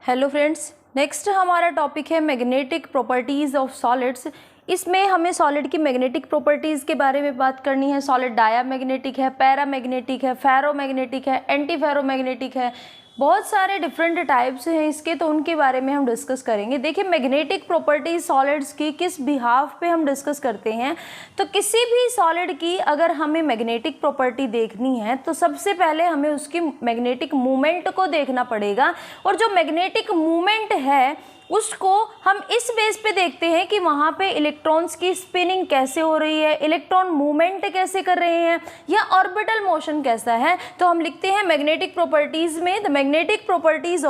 Hello friends, next हमारा topic है magnetic properties of solids. इसमें हमें सॉलिड की मैग्नेटिक प्रॉपर्टीज़ के बारे में बात करनी है। सॉलिड डायामैग्नेटिक है, पैरामैग्नेटिक है, फेरोमैग्नेटिक है, एंटी फेरोमैग्नेटिक है, बहुत सारे डिफरेंट टाइप्स हैं इसके, तो उनके बारे में हम डिस्कस करेंगे। देखिए, मैग्नेटिक प्रॉपर्टीज सॉलिड्स की किस बिहाफ पे हम डिस्कस करते हैं। तो किसी भी सॉलिड की अगर हमें मैग्नेटिक प्रॉपर्टी देखनी है तो सबसे पहले हमें उसकी मैग्नेटिक मूवमेंट को देखना पड़ेगा, और जो मैग्नेटिक मूवमेंट है उसको हम इस बेस पे देखते हैं कि वहाँ पे इलेक्ट्रॉन्स की स्पिनिंग कैसे हो रही है, इलेक्ट्रॉन मूवमेंट कैसे कर रहे हैं, या ऑर्बिटल मोशन कैसा है। तो हम लिखते हैं मैग्नेटिक प्रॉपर्टीज में, the magnetic properties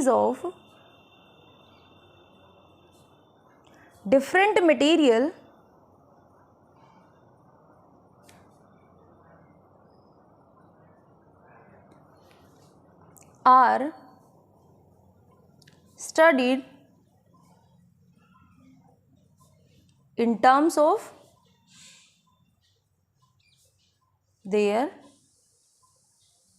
of different material are studied in terms of their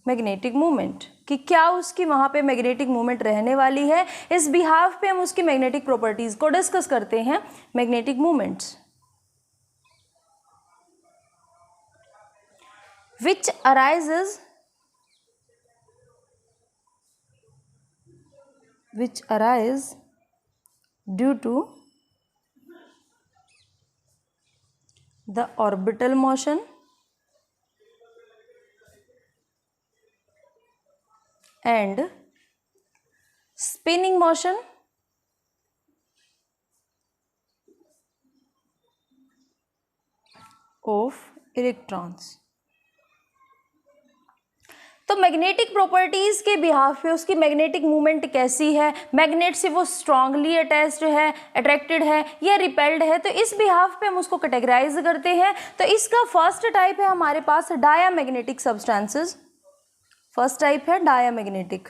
magnetic movement, कि क्या उसकी वहाँ पे मैग्नेटिक मूवमेंट रहने वाली है। इस बिहाफ पे हम उसकी मैग्नेटिक प्रॉपर्टीज को डिस्कस करते हैं। Magnetic movements which arise due to the orbital motion and spinning motion of electrons। तो मैग्नेटिक प्रॉपर्टीज के बिहाफ पे उसकी मैग्नेटिक मूवमेंट कैसी है, मैग्नेट से वो स्ट्रांगली अटैच्ड है, अट्रैक्टेड है, या रिपेल्ड है, तो इस बिहाफ पे हम उसको कैटेगराइज करते हैं। तो इसका फर्स्ट टाइप है हमारे पास डायामैग्नेटिक सब्सटेंसेस। फर्स्ट टाइप है डायामैग्नेटिक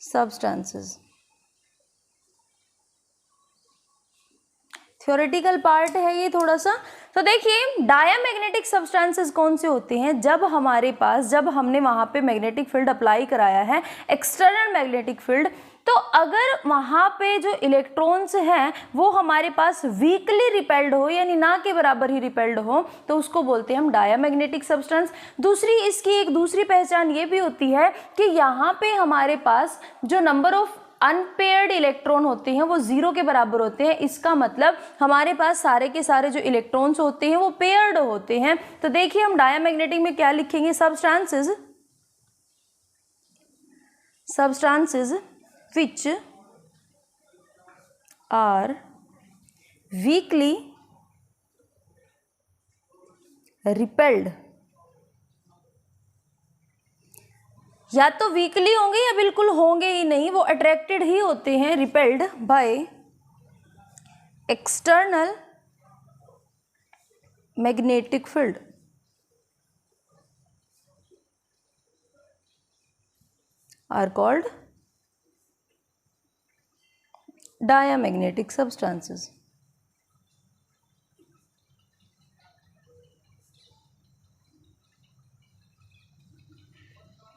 सब्सटेंसेस। थ्योरेटिकल पार्ट है ये थोड़ा सा। तो देखिए, डायामैग्नेटिक सब्सटेंसेस कौन से होते हैं, जब हमने वहाँ पे मैग्नेटिक फील्ड अप्लाई कराया है, एक्सटर्नल मैग्नेटिक फील्ड, तो अगर वहाँ पे जो इलेक्ट्रॉन्स हैं वो हमारे पास वीकली रिपेल्ड हो, यानी ना के बराबर ही रिपेल्ड हो, तो उसको बोलते हैं हम डायामैग्नेटिक सब्सटेंस। दूसरी इसकी एक दूसरी पहचान ये भी होती है कि यहाँ पे हमारे पास जो नंबर ऑफ अनपेयर्ड इलेक्ट्रॉन होते हैं वो 0 के बराबर होते हैं। इसका मतलब हमारे पास सारे के सारे जो इलेक्ट्रॉन्स होते हैं वो पेयर्ड होते हैं। तो देखिए, हम डायामैग्नेटिक में क्या लिखेंगे, substances which are weakly repelled, या तो वीकली होंगे या बिल्कुल होंगे ही नहीं, वो अट्रैक्टेड ही होते हैं, repelled by external magnetic field, are called diamagnetic substances.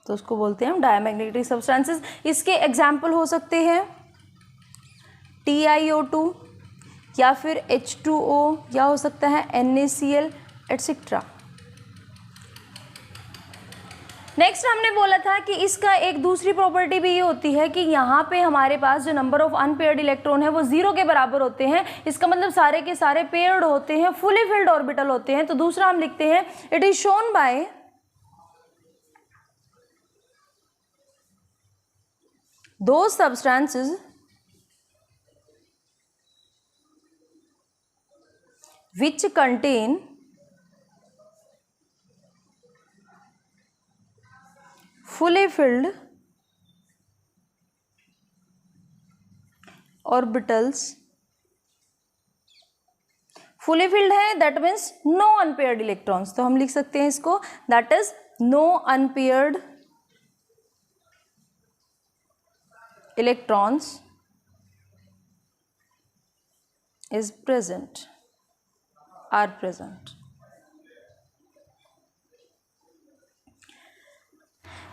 तो उसको बोलते हैं हम डायामैग्नेटिक सब्सटेंसेस। इसके एग्जाम्पल हो सकते हैं TiO2, या फिर H2O, या हो सकता है NaCl एटसेट्रा। नेक्स्ट हमने बोला था कि इसका एक दूसरी प्रॉपर्टी भी ये होती है कि यहाँ पे हमारे पास जो नंबर ऑफ अनपेयर्ड इलेक्ट्रॉन है वो 0 के बराबर होते हैं। इसका मतलब सारे के सारे पेयर्ड होते हैं, फुली फिल्ड ऑर्बिटल होते हैं। तो दूसरा हम लिखते हैं, it is shown by those substances which contain fully filled orbitals। Fully filled है, that means no unpaired electrons. तो हम लिख सकते हैं इसको, that is no unpaired electrons is present। Are present.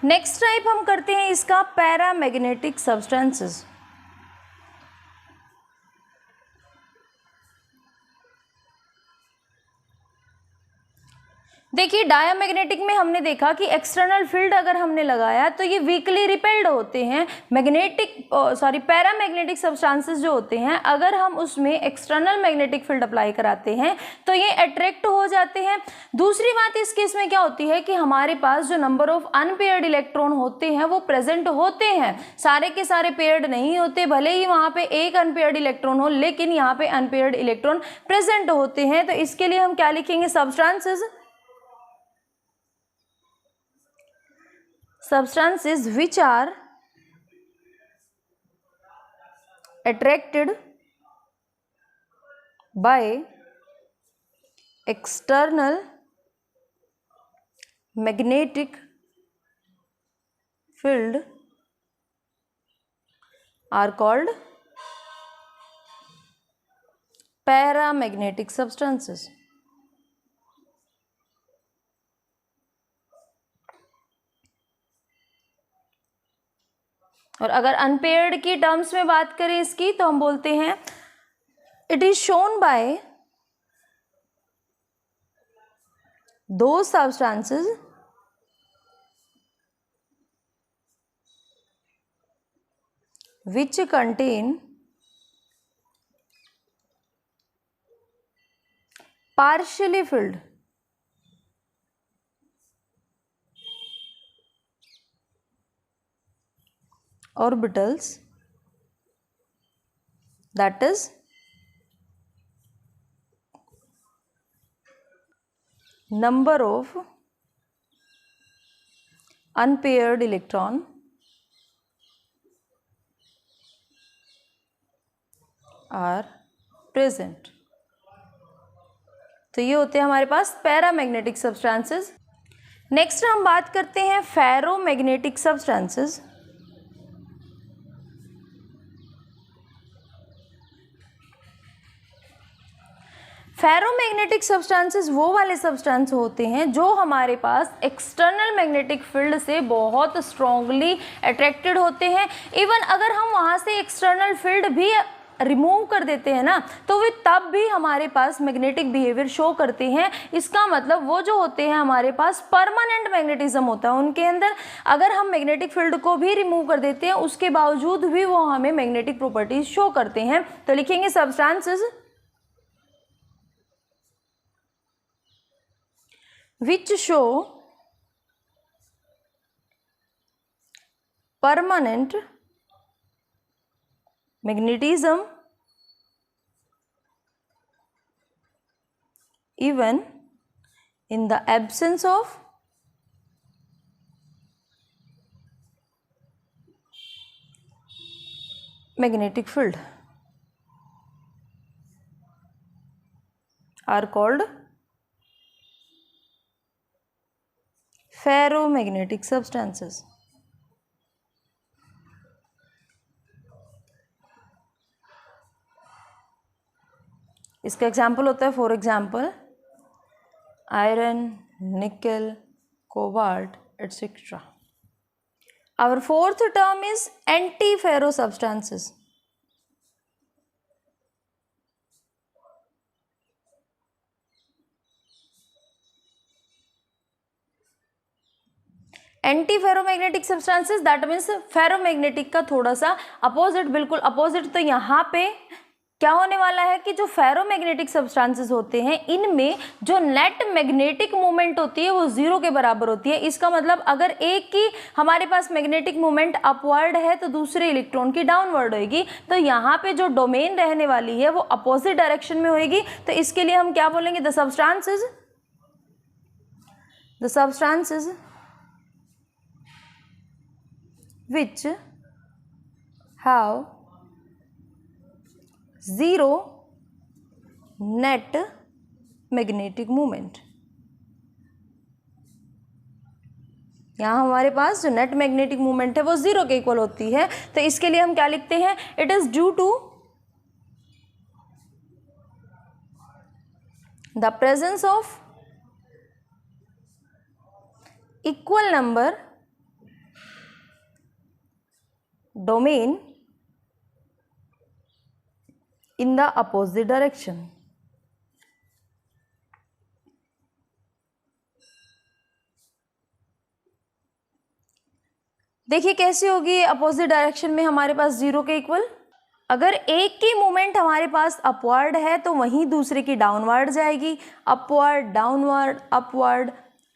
Next type हम करते हैं इसका पैरामैग्नेटिक सब्सटेंसेस। देखिए डायामैग्नेटिक में हमने देखा कि एक्सटर्नल फील्ड अगर हमने लगाया तो ये वीकली रिपेल्ड होते हैं। पैरामैग्नेटिक सब्सटेंसेस जो होते हैं अगर हम उसमें एक्सटर्नल मैग्नेटिक फील्ड अप्लाई कराते हैं तो ये अट्रैक्ट हो जाते हैं। दूसरी बात इस केस में क्या होती है कि हमारे पास जो नंबर ऑफ अनपेयर्ड इलेक्ट्रॉन होते हैं वो प्रेजेंट होते हैं, सारे के सारे पेयर्ड नहीं होते, भले ही वहाँ पे एक अनपेयर्ड इलेक्ट्रॉन हो लेकिन यहाँ पे अनपेयर्ड इलेक्ट्रॉन प्रेजेंट होते हैं। तो इसके लिए हम क्या लिखेंगे, substances which are attracted by external magnetic field are called paramagnetic substances। और अगर अनपेयर्ड की टर्म्स में बात करें इसकी तो हम बोलते हैं इट इज शोन बाय दो substances which contain partially filled orbitals, that is number of unpaired electron are present। तो ये होते हैं हमारे पास पैरामैग्नेटिक सब्सटेंसेस। नेक्स्ट हम बात करते हैं फेरोमैग्नेटिक सब्सटेंसेस। फेरोमैग्नेटिक सब्सटेंसेस वो वाले सब्सटेंस होते हैं जो हमारे पास एक्सटर्नल मैग्नेटिक फील्ड से बहुत स्ट्रांगली अट्रैक्टेड होते हैं। इवन अगर हम वहाँ से एक्सटर्नल फील्ड भी रिमूव कर देते हैं ना तो वे तब भी हमारे पास मैग्नेटिक बिहेवियर शो करते हैं। इसका मतलब वो जो होते हैं हमारे पास परमानेंट मैग्नेटिज्म होता है उनके अंदर। अगर हम मैग्नेटिक फील्ड को भी रिमूव कर देते हैं उसके बावजूद भी वो हमें मैग्नेटिक प्रॉपर्टीज शो करते हैं। तो लिखेंगे substances which show permanent magnetism even in the absence of magnetic field are called ferromagnetic substances। इसका एग्जाम्पल होता है for example iron, nickel, cobalt etcetera. Our fourth term is antiferro substances. Antiferromagnetic substances that means ferromagnetic का थोड़ा सा opposite, बिल्कुल opposite. तो यहाँ पे क्या होने वाला है कि जो फेरोमैग्नेटिक सब्सटेंसेस होते हैं इनमें जो नेट मैग्नेटिक मूवमेंट होती है वो जीरो के बराबर होती है। इसका मतलब अगर एक की हमारे पास मैग्नेटिक मूवमेंट अपवर्ड है तो दूसरे इलेक्ट्रॉन की डाउनवर्ड होगी। तो यहाँ पे जो डोमेन रहने वाली है वो अपोजिट डायरेक्शन में होगी। तो इसके लिए हम क्या बोलेंगे, the substances which have zero net magnetic moment। यहाँ हमारे पास जो नेट मैग्नेटिक मूवमेंट है वो जीरो के इक्वल होती है। तो इसके लिए हम क्या लिखते हैं, it is due to the presence of equal number domain in the opposite direction. देखिए कैसे होगी अपोजिट डायरेक्शन में हमारे पास जीरो के इक्वल। अगर एक की मूवमेंट हमारे पास अपवर्ड है तो वहीं दूसरे की डाउनवर्ड जाएगी, अपवर्ड डाउनवर्ड अपवर्ड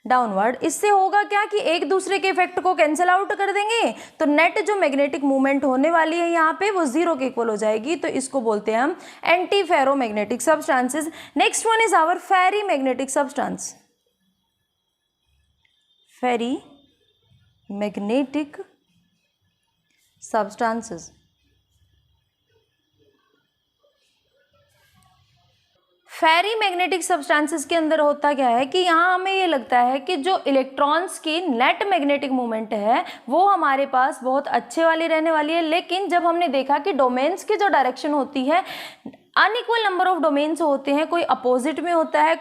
डाउनवर्ड। इससे होगा क्या कि एक दूसरे के इफेक्ट को कैंसिल आउट कर देंगे, तो नेट जो मैग्नेटिक मूवमेंट होने वाली है यहाँ पे वो जीरो के इक्वल हो जाएगी। तो इसको बोलते हैं हम antiferromagnetic substances. Next one is our ferrimagnetic substance. Ferrimagnetic substances. Ferrimagnetic substances के अंदर होता क्या है कि यहाँ हमें ये लगता है कि जो इलेक्ट्रॉन्स की नेट मैग्नेटिक मूवमेंट है वो हमारे पास बहुत अच्छे वाली रहने वाली है, लेकिन जब हमने देखा कि डोमेन्स की जो डायरेक्शन होती है अनइक्वल नंबर ऑफ डोमेन्स होते हैं, कोई अपोजिट में होता है,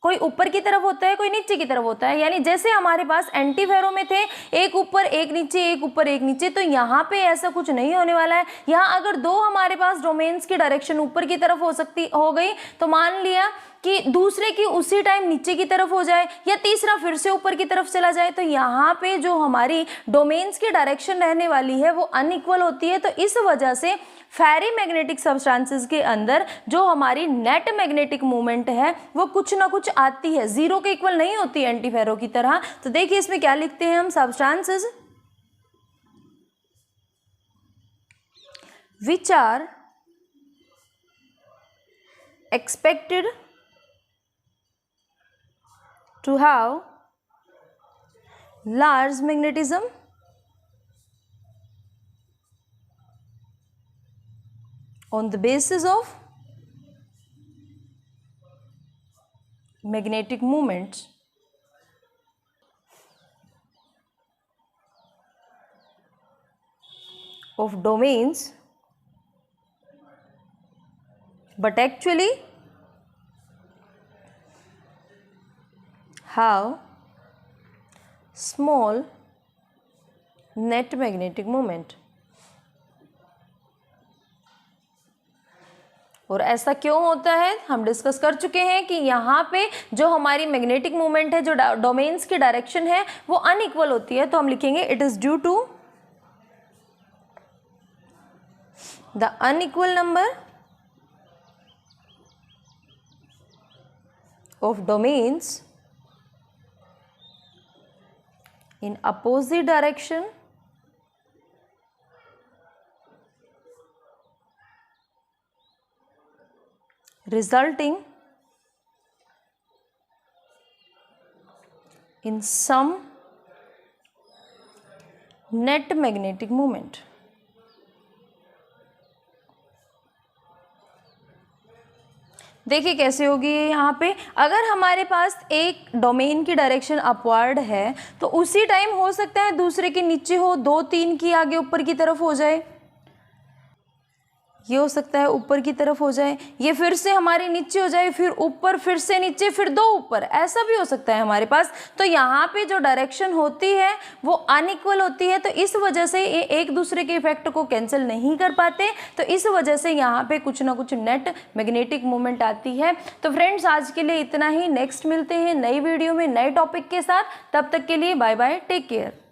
कोई ऊपर की तरफ होता है, कोई नीचे की तरफ होता है। यानी जैसे हमारे पास एंटी फेरो में थे एक ऊपर एक नीचे एक ऊपर एक नीचे, तो यहाँ पे ऐसा कुछ नहीं होने वाला है। यहाँ अगर दो हमारे पास डोमेन्स की डायरेक्शन ऊपर की तरफ हो गई तो मान लिया कि दूसरे की उसी टाइम नीचे की तरफ हो जाए या तीसरा फिर से ऊपर की तरफ चला जाए, तो यहाँ पे जो हमारी डोमेन्स की डायरेक्शन रहने वाली है वो अनइक्वल होती है। तो इस वजह से फेरी मैग्नेटिक सब्सटेंसेस के अंदर जो हमारी नेट मैग्नेटिक मूवमेंट है वो कुछ ना कुछ आती है, जीरो के इक्वल नहीं होती एंटी फेरो की तरह। तो देखिए इसमें क्या लिखते हैं हम, substances which are expected to have large magnetism on the basis of magnetic moments of domains, but actually have small net magnetic moment। और ऐसा क्यों होता है हम डिस्कस कर चुके हैं कि यहाँ पे जो हमारी मैग्नेटिक मूवमेंट है, जो डोमेन्स की डायरेक्शन है वो अनइक्वल होती है। तो हम लिखेंगे it is due to the unequal number of domains in opposite direction resulting in some net magnetic moment। देखिए कैसे होगी यहाँ पे, अगर हमारे पास एक डोमेन की डायरेक्शन अपवर्ड है तो उसी टाइम हो सकता है दूसरे के नीचे हो, दो तीन की आगे ऊपर की तरफ हो जाए, ये हो सकता है ऊपर की तरफ हो जाए, ये फिर से हमारे नीचे हो जाए, फिर ऊपर, फिर से नीचे, फिर दो ऊपर, ऐसा भी हो सकता है हमारे पास। तो यहाँ पे जो डायरेक्शन होती है वो अनइक्वल होती है, तो इस वजह से ये एक दूसरे के इफेक्ट को कैंसिल नहीं कर पाते। तो इस वजह से यहाँ पे कुछ ना कुछ नेट मैग्नेटिक मूवमेंट आती है। तो फ्रेंड्स आज के लिए इतना ही, नेक्स्ट मिलते हैं नई वीडियो में नए टॉपिक के साथ। तब तक के लिए बाय बाय, टेक केयर।